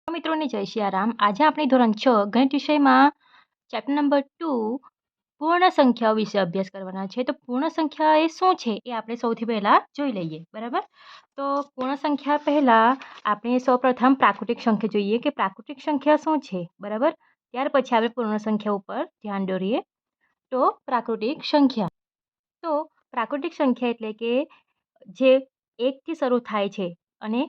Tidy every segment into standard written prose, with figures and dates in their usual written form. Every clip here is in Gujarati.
મિત્રોને જય સિયારામ। આજે આપણે ધોરણ 6 ગણિત વિષયમાં ચેપ્ટર નંબર 2 પૂર્ણ સંખ્યાઓ વિશે અભ્યાસ કરવાના છે। તો પૂર્ણ સંખ્યા એ શું છે એ આપણે સૌથી પહેલાં જોઈ લઈએ, બરાબર। તો પૂર્ણ સંખ્યા પહેલાં આપણે સૌપ્રથમ પ્રાકૃતિક સંખ્યા જોઈએ કે પ્રાકૃતિક સંખ્યા શું છે, બરાબર। ત્યાર પછી આપણે પૂર્ણ સંખ્યા ઉપર ધ્યાન દોરીએ। તો પ્રાકૃતિક સંખ્યા એટલે કે જે 1 થી શરૂ થાય છે અને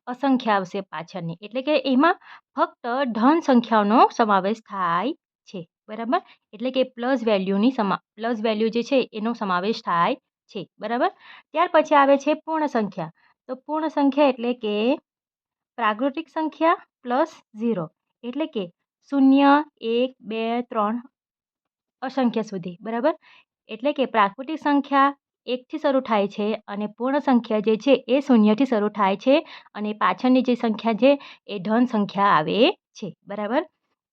असंख्य आवशे पाछळनी, एटले के एमां फक्त धन संख्याओनो समावेश थाय छे, बराबर। एटले के प्लस वेल्यू जे छे एनो समावेश थाय छे, बराबर। त्यार पछी आवे छे पूर्ण संख्या। तो पूर्ण संख्या एटले के प्राकृतिक संख्या प्लस 0, एटले के 0 1 2 3 असंख्य सुधी, बराबर। एटले के प्राकृतिक संख्या 1 થી શરૂ થાય છે અને પૂર્ણ સંખ્યા જે છે એ 0 થી શરૂ થાય છે અને પાછળની જે સંખ્યા છે એ ધન સંખ્યા આવે છે, બરાબર।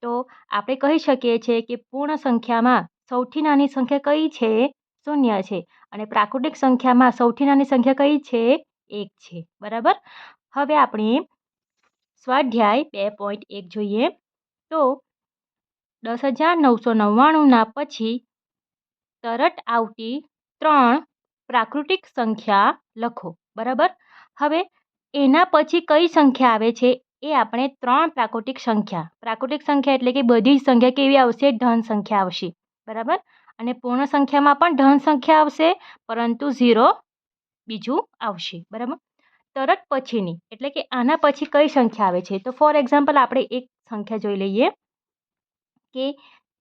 તો આપણે કહી શકીએ છીએ કે પૂર્ણ સંખ્યામાં સૌથી નાની સંખ્યા કઈ છે? 0 છે। અને પ્રાકૃતિક સંખ્યામાં સૌથી નાની સંખ્યા કઈ છે? 1 છે, બરાબર। હવે આપણે સ્વાધ્યાય 2.1 જોઈએ। તો 10,999 પછી તરત આવતી 3 प्राकृतिक संख्या लखो, बराबर। हवे एना पछी कई संख्या आवे छे ए आपणे 3 प्राकृतिक संख्या एटले के बधी संख्या केवी आवशे? धन संख्या आवशे, बराबर। अने पूर्ण संख्या में पण धन संख्या आवशे परंतु 0 बीजू आवशे, बराबर। तरत पछीनी एटले के आना पछी कई संख्या आवे छे? तो फॉर एक्जाम्पल आपणे एक संख्या जोई लईए के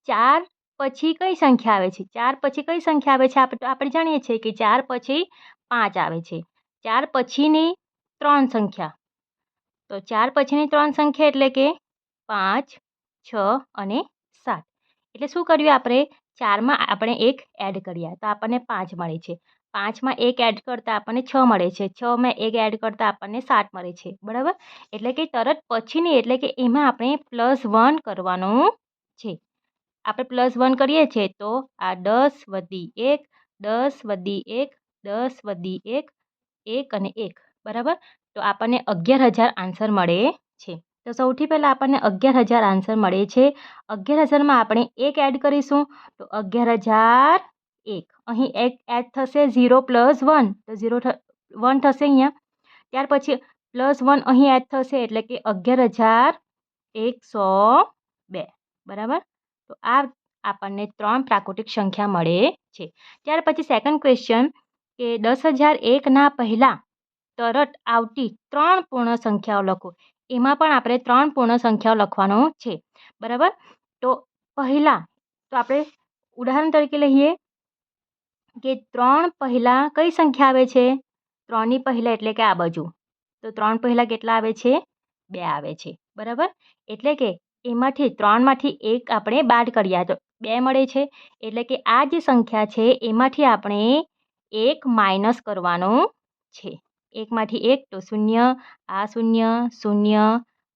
4 પછી કઈ સંખ્યા આવે છે? 4 પછી કઈ સંખ્યા આવે છે? આપણે જાણીએ છીએ કે 4 પછી 5 આવે છે। 4 પછીની 3 સંખ્યા, તો 4 પછીની 3 સંખ્યા એટલે કે 5 6 અને 7। એટલે શું કર્યું આપણે? 4 માં આપણે 1 એડ કર્યા તો આપણને 5 મળે છે। 5 માં 1 એડ કરતા આપણને 6 મળે છે। 6 માં 1 એડ કરતા આપણને 7 મળે છે, બરાબર। એટલે કે તરત પછીની એટલે કે એમાં આપણે +1 કરવાનું છે। આપણે +1 કરીએ છીએ તો આ 10 + 1 10 + 1 10 + 1 1 અને 1, બરાબર। તો આપણને 11,000 આન્સર મળે છે। તો સૌથી પહેલાં આપણને 11,000 આન્સર મળે છે। 11,000માં આપણે 1 એડ કરીશું તો 11,001। અહીં 1 એડ થશે 0 + 1 તો 1 થશે અહીંયા। ત્યાર પછી +1 અહીં એડ થશે એટલે કે 11,102, બરાબર। તો આ આપણને 3 પ્રાકૃતિક સંખ્યા મળે છે। ત્યાર પછી સેકન્ડ ક્વેશ્ચન કે 10,001ના પહેલાં તરત આવતી 3 પૂર્ણ સંખ્યાઓ લખો। એમાં પણ આપણે 3 પૂર્ણ સંખ્યાઓ લખવાનો છે, બરાબર। તો પહેલાં તો આપણે ઉદાહરણ તરીકે લઈએ કે 3 પહેલાં કઈ સંખ્યા આવે છે? 3ની પહેલાં એટલે કે આ બાજુ, તો 3 પહેલાં કેટલા આવે છે? 2 આવે છે, બરાબર। એટલે કે એમાંથી 3માંથી 1 આપણે બાદ કર્યા તો 2 મળે છે। એટલે કે આ જે સંખ્યા છે એમાંથી આપણે 1 માઇનસ કરવાનું છે। 1માંથી 1 તો 0, આ 0 0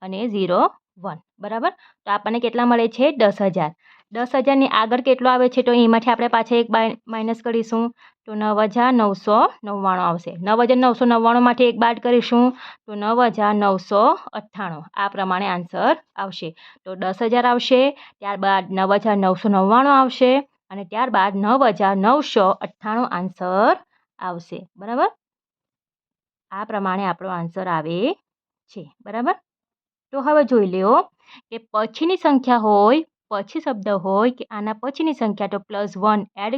અને 0 1, બરાબર। તો આપણને કેટલા મળે છે? 10,000। 10,000ની આગળ કેટલો આવે છે? તો એમાંથી આપણે પાછા 1 માઇનસ કરીશું તો 9,999 આવશે। 9,999માંથી 1 બાદ કરીશું તો 9,998, આ પ્રમાણે આન્સર આવશે। તો 10,000 આવશે, ત્યારબાદ 9,999 આવશે અને ત્યારબાદ 9,998 આન્સર આવશે, બરાબર। આ પ્રમાણે આપણો આન્સર આવે છે, બરાબર। તો હવે જોઈ લો કે પછીની સંખ્યા હોય, પછી શબ્દ હોય કે આના પછીની સંખ્યા તો +1 એડ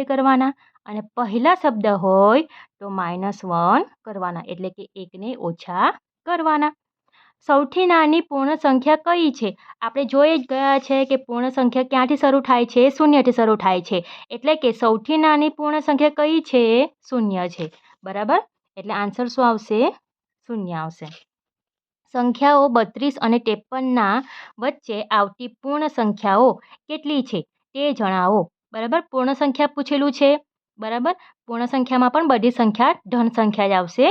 કરવાના અને પહેલા શબ્દ હોય તો -1 કરવાના એટલે કે 1ને ઓછા કરવાના। સૌથી નાની પૂર્ણ સંખ્યા કઈ છે? આપણે જોઈ જ ગયા છે કે પૂર્ણ સંખ્યા ક્યાંથી શરૂ થાય છે? 0થી શરૂ થાય છે। એટલે કે સૌથી નાની પૂર્ણ સંખ્યા કઈ છે? 0 છે, બરાબર। એટલે આન્સર શું આવશે? 0 આવશે। સંખ્યાઓ 32 અને 53ના વચ્ચે આવતી પૂર્ણ સંખ્યાઓ કેટલી છે તે જણાવો, બરાબર। પૂર્ણ સંખ્યા પૂછેલું છે, બરાબર। પૂર્ણ સંખ્યામાં પણ બધી સંખ્યા ધન સંખ્યા જ આવશે।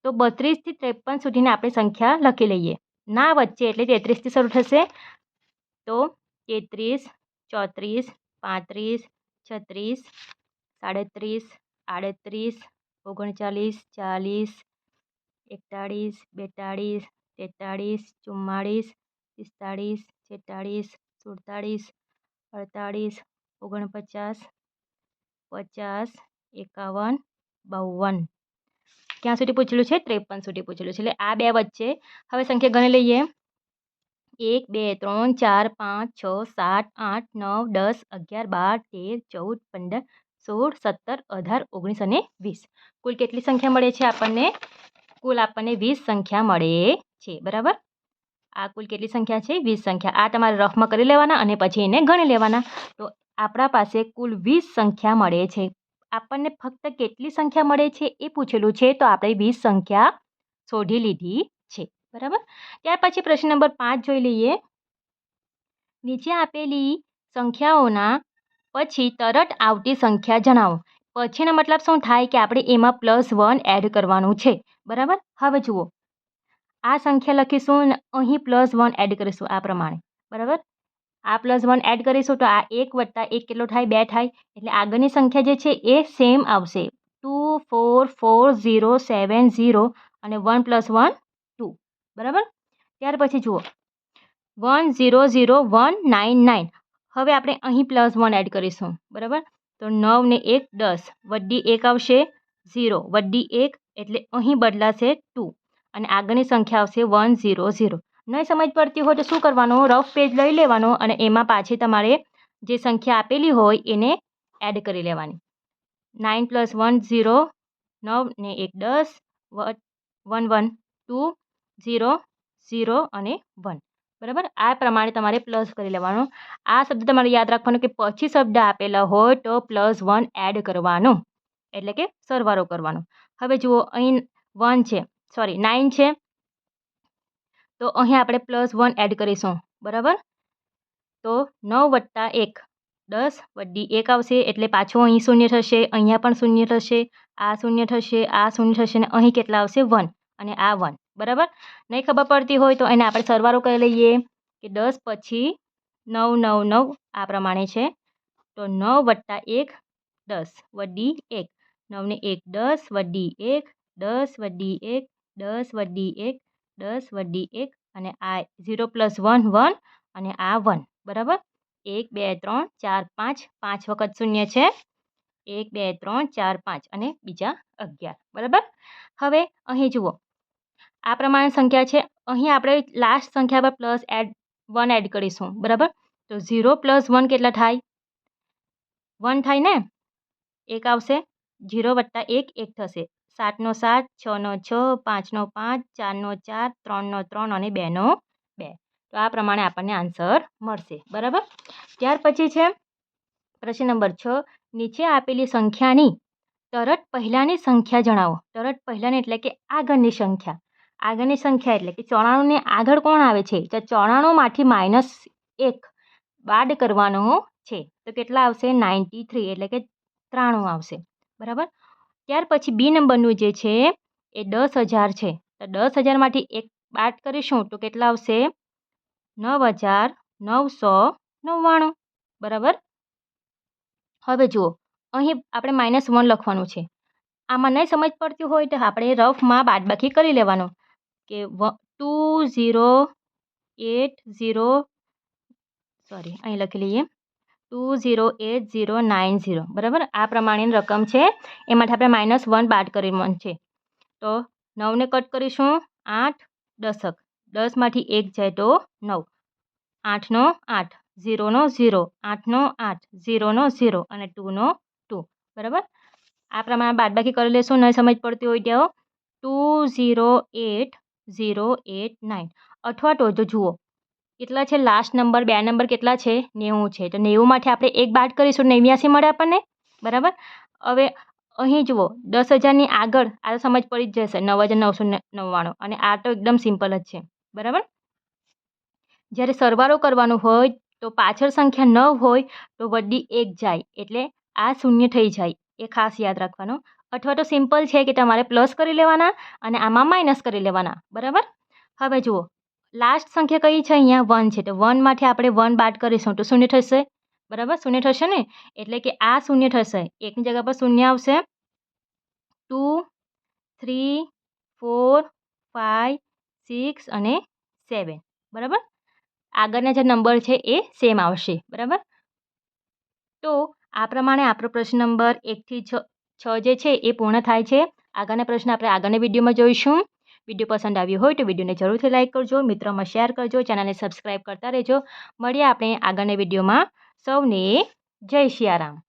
તો 32 થી 53 સુધીની આપણે સંખ્યા લખી લઈએ। ના વચ્ચે એટલે 33થી શરૂ થશે તો 33 34 35 36 37 38 39 40 41, 42, 43, 44, 45, 46, 47, 48, 49, 50, 51, 52. ક્યાં સુધી પૂછેલું છે? 53 સુધી પૂછેલું છે. એટલે આ બે વચ્ચે હવે સંખ્યા ગણી લઈએ. 1, 2, 3, 4, 5, 6, 7, 8, 9, 10, 11, 12, 13, 14, 15, 16, 17, 18, 19 અને 20. કુલ કેટલી સંખ્યા મળે છે આપણને? કુલ આપણને 20 સંખ્યા મળે છે. બરાબર? આ કુલ કેટલી સંખ્યા છે? 20 સંખ્યા. આ તમારે રફમાં કરી લેવાના અને પછી એને ગણી લેવાના. તો આપણા પાસે કુલ 20 સંખ્યા મળે છે. આપણને ફક્ત કેટલી સંખ્યા મળે છે એ પૂછેલું છે, તો આપણે 20 સંખ્યા શોધી લીધી છે. બરાબર? ત્યાર પછી પ્રશ્ન નંબર 5 જોઈ લઈએ. નીચે આપેલી સંખ્યાઓના પછી તરત આવતી સંખ્યા જણાવો. પછીનો મતલબ શું થાય કે આપણે એમાં +1 એડ કરવાનું છે. બરાબર? હવે જુઓ, આ સંખ્યા લખીશું અને અહીં +1 એડ કરીશું આ પ્રમાણે. બરાબર? આ +1 એડ કરીશું તો આ 1 + 1 કેટલો થાય? 2 થાય. એટલે આગળની સંખ્યા જે છે એ સેમ આવશે. 2, 4, 4, 0, 7, 0 અને 1 + 1 2. બરાબર? ત્યાર પછી જુઓ 1 0 0 1 9 9. હવે આપણે અહીં +1 એડ કરીશું. બરાબર? તો 9 ને 1 10, વડી 1 આવશે 0, વડી 1 એટલે અહીં બદલાશે 2 અને આગળની સંખ્યા આવશે 1 0 0. નહીં સમજ પડતી હોય તો શું કરવાનું? રફ પેજ લઈ લેવાનો અને એમાં પાછી તમારે જે સંખ્યા આપેલી હોય એને એડ કરી લેવાની. 9 + 1 0, 9 ને 1 10, 1 1 2 0 0 અને 1. બરાબર? આ પ્રમાણે તમારે પ્લસ કરી લેવાનો. આ શબ્દ તમારે યાદ રાખવાનો કે પછી શબ્દ આપેલા હોય તો +1 એડ કરવાનો, એટલે કે સરવાળો કરવાનો. હવે જુઓ અહીં 9 છે તો અહીં આપણે +1 એડ કરીશું. બરાબર? તો 9 + 1 10, વડી 1 આવશે એટલે પાછું અહીં શૂન્ય થશે, અહીંયા પણ શૂન્ય થશે, આ શૂન્ય થશે, આ શૂન્ય થશે અને અહીં કેટલા આવશે? 1 અને આ 1. બરાબર? નહીં ખબર પડતી હોય તો એને આપણે સરવાળો કરી લઈએ કે 10 પછી 9 9 9 આ પ્રમાણે છે. તો 9 + 1 10, વડી 1, 9 ને 1 10, વડી 1 10, વડી 1 10, વડી 1 10, વડી 1 અને આ 0 + 1 1 અને આ 1. બરાબર? 1 2 3 4 5, 5 વખત શૂન્ય છે. 1 2 3 4 5 અને બીજા 11. બરાબર? હવે અહીં જુઓ આ પ્રમાણે સંખ્યા છે. અહીં આપણે લાસ્ટ સંખ્યા પર +1 એડ કરીશું. બરાબર? તો 0 + 1 કેટલા થાય? 1 થાય ને? 1 આવશે. 0 + 1 1 થશે. 7 નો 7, 6 નો 6, 5 નો 5, 4 નો 4, 3 નો 3 અને 2 નો 2. તો આ પ્રમાણે આપણને આન્સર મળશે. બરાબર? ત્યાર પછી છે પ્રશ્ન નંબર 6. નીચે આપેલી સંખ્યાની તરત પહેલાંની સંખ્યા જણાવો. તરત પહેલાંની એટલે કે આગળની સંખ્યા. આગળની સંખ્યા એટલે કે 94 ને આગળ કોણ આવે છે? તો 94માંથી -1 બાદ કરવાનો છે. તો કેટલા આવશે? 93 એટલે કે 93 આવશે. બરાબર? ત્યાર પછી બી નંબરનું જે છે એ 10,000 છે. તો 10,000માંથી 1 બાદ કરીશું તો કેટલા આવશે? 9,999. બરાબર? હવે જુઓ અહીં આપણે -1 લખવાનું છે. આમાં નહીં સમજ પડતી હોય તો આપણે રફમાં બાદબાકી કરી લેવાનો કે 208,0 અહીં લખી લઈએ 208,090. બરાબર? આ પ્રમાણેની રકમ છે. એમાંથી આપણે -1 બાદ કરવાનું છે. તો 9 ને કટ કરીશું 8 10, 10માંથી 1 જાય તો 9, 8 નો 8, 0 નો 0, 8 નો 8, 0 નો 0 અને 2 નો 2. બરાબર? આ પ્રમાણે બાદબાકી કરી લેશું. નહીં સમજ પડતી હોય તો 208,089. અથવા તો જો જુઓ કેટલા છે લાસ્ટ નંબર? 2 નંબર કેટલા છે? 90 છે. તો 90માંથી આપણે 1 બાદ કરીશું 89 મળે આપણને. બરાબર? હવે અહીં જુઓ 10,000ની આગળ આ સમજ પડી જ જશે 9,999 અને આ તો એકદમ સિમ્પલ જ છે. બરાબર? જ્યારે સરવાળો કરવાનો હોય તો પાછળ સંખ્યા 9 હોય તો વડી 1 જાય એટલે આ શૂન્ય થઈ જાય. એ ખાસ યાદ રાખવાનું. અથવા તો સિમ્પલ છે કે તમારે પ્લસ કરી લેવાના અને આમાં માઇનસ કરી લેવાના. બરાબર? હવે જુઓ લાસ્ટ સંખ્યા કઈ છે? અહીંયા 1 છે. તો 1માંથી આપણે 1 બાદ કરીશું તો શૂન્ય થશે. બરાબર? શૂન્ય થશે ને? એટલે કે આ શૂન્ય થશે. 1ની જગ્યા પર શૂન્ય આવશે. 2 3 4 5 6 અને 7 બરાબર. આગળના જે નંબર છે એ સેમ આવશે બરાબર. તો આ પ્રમાણે આપણો પ્રશ્ન નંબર 1 થી 6 જે છે એ પૂર્ણ થાય છે. આગળના પ્રશ્ન આપણે આગળના વિડીયોમાં જોઈશું. વિડીયો પસંદ આવ્યો હોય તો વિડીયોને જરૂરથી લાઇક કરજો, મિત્રોમાં શેર કરજો, ચેનલને સબસ્ક્રાઈબ કરતા રહેજો. મળીએ આપણે આગળના વિડીયોમાં. સૌને જય સિયારામ.